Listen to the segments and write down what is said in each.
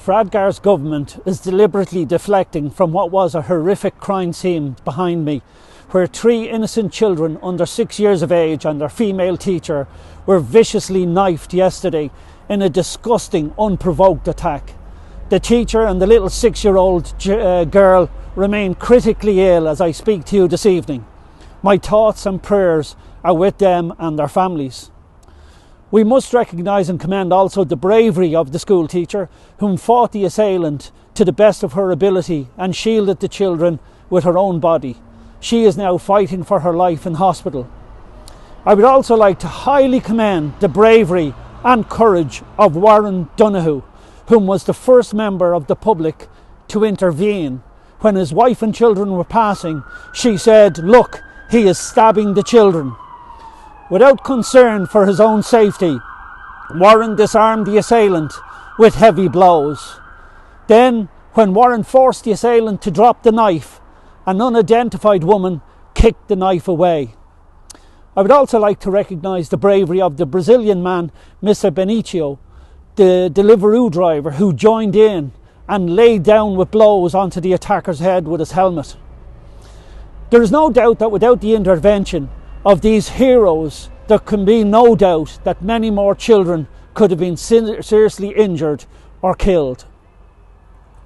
Fradgar's government is deliberately deflecting from what was a horrific crime scene behind me, where 3 innocent children under 6 years of age and their female teacher were viciously knifed yesterday in a disgusting, unprovoked attack. The teacher and the little 6-year-old girl remain critically ill as I speak to you this evening. My thoughts and prayers are with them and their families. We must recognise and commend also the bravery of the school teacher, whom fought the assailant to the best of her ability and shielded the children with her own body. She is now fighting for her life in hospital. I would also like to highly commend the bravery and courage of Warren Donoghue, whom was the first member of the public to intervene. When his wife and children were passing, she said, "Look, he is stabbing the children." Without concern for his own safety, Warren disarmed the assailant with heavy blows. Then, when Warren forced the assailant to drop the knife, an unidentified woman kicked the knife away. I would also like to recognise the bravery of the Brazilian man, Mr. Benicio, the Deliveroo driver, who joined in and laid down with blows onto the attacker's head with his helmet. There is no doubt that without the intervention of these heroes, there can be no doubt that many more children could have been seriously injured or killed.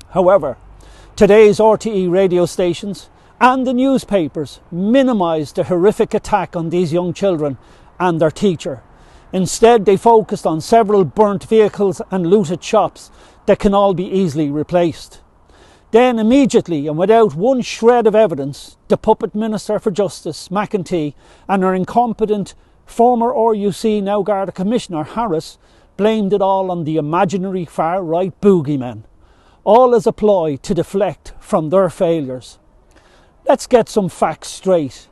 However, today's RTE radio stations and the newspapers minimised the horrific attack on these young children and their teacher. Instead, they focused on several burnt vehicles and looted shops that can all be easily replaced. Then immediately, and without one shred of evidence, the puppet Minister for Justice, McEntee, and her incompetent former RUC, now Garda Commissioner, Harris, blamed it all on the imaginary far-right boogeymen, all as a ploy to deflect from their failures. Let's get some facts straight.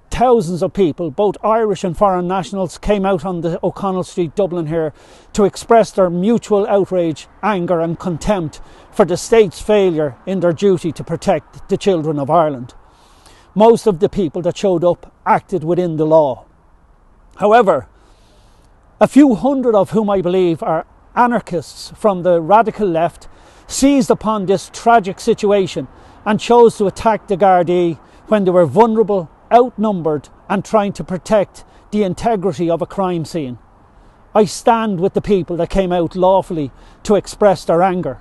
Thousands of people, both Irish and foreign nationals, came out on the O'Connell Street, Dublin here, to express their mutual outrage, anger and contempt for the state's failure in their duty to protect the children of Ireland. Most of the people that showed up acted within the law. However, a few hundred of whom I believe are anarchists from the radical left seized upon this tragic situation and chose to attack the Gardaí when they were vulnerable, outnumbered and trying to protect the integrity of a crime scene. I stand with the people that came out lawfully to express their anger,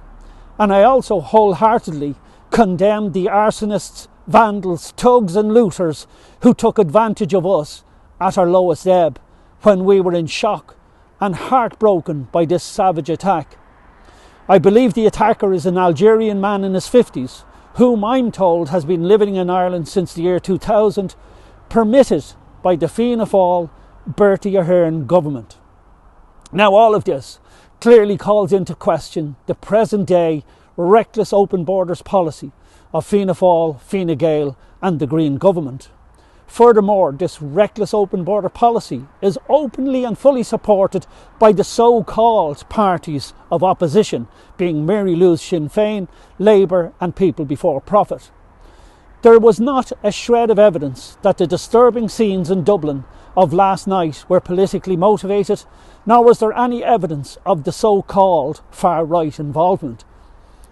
and I also wholeheartedly condemn the arsonists, vandals, thugs and looters who took advantage of us at our lowest ebb when we were in shock and heartbroken by this savage attack. I believe the attacker is an Algerian man in his 50s, whom I'm told has been living in Ireland since the year 2000, permitted by the Fianna Fáil, Bertie Ahern government. Now all of this clearly calls into question the present day reckless open borders policy of Fianna Fáil, Fine Gael and the Green government. Furthermore, this reckless open border policy is openly and fully supported by the so-called parties of opposition, being Mary Lou's Sinn Féin, Labour and People Before Profit. There was not a shred of evidence that the disturbing scenes in Dublin of last night were politically motivated, nor was there any evidence of the so-called far-right involvement.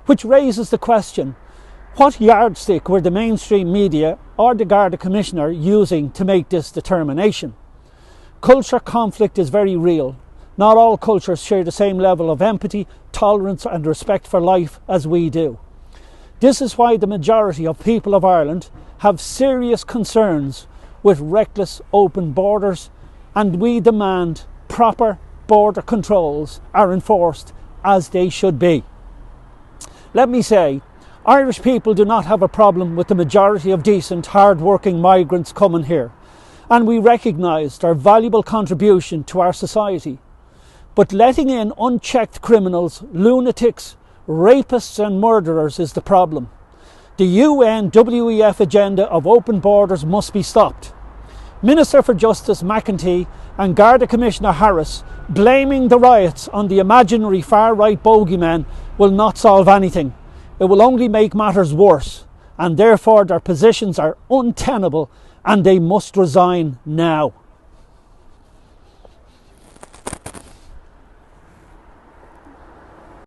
Which raises the question, what yardstick were the mainstream media or the Garda Commissioner using to make this determination? Culture conflict is very real. Not all cultures share the same level of empathy, tolerance and respect for life as we do. This is why the majority of people of Ireland have serious concerns with reckless open borders, and we demand proper border controls are enforced as they should be. Let me say, Irish people do not have a problem with the majority of decent, hard-working migrants coming here, and we recognise their valuable contribution to our society. But letting in unchecked criminals, lunatics, rapists and murderers is the problem. The UN WEF agenda of open borders must be stopped. Minister for Justice McEntee and Garda Commissioner Harris blaming the riots on the imaginary far-right bogeyman will not solve anything. It will only make matters worse, and therefore their positions are untenable and they must resign now.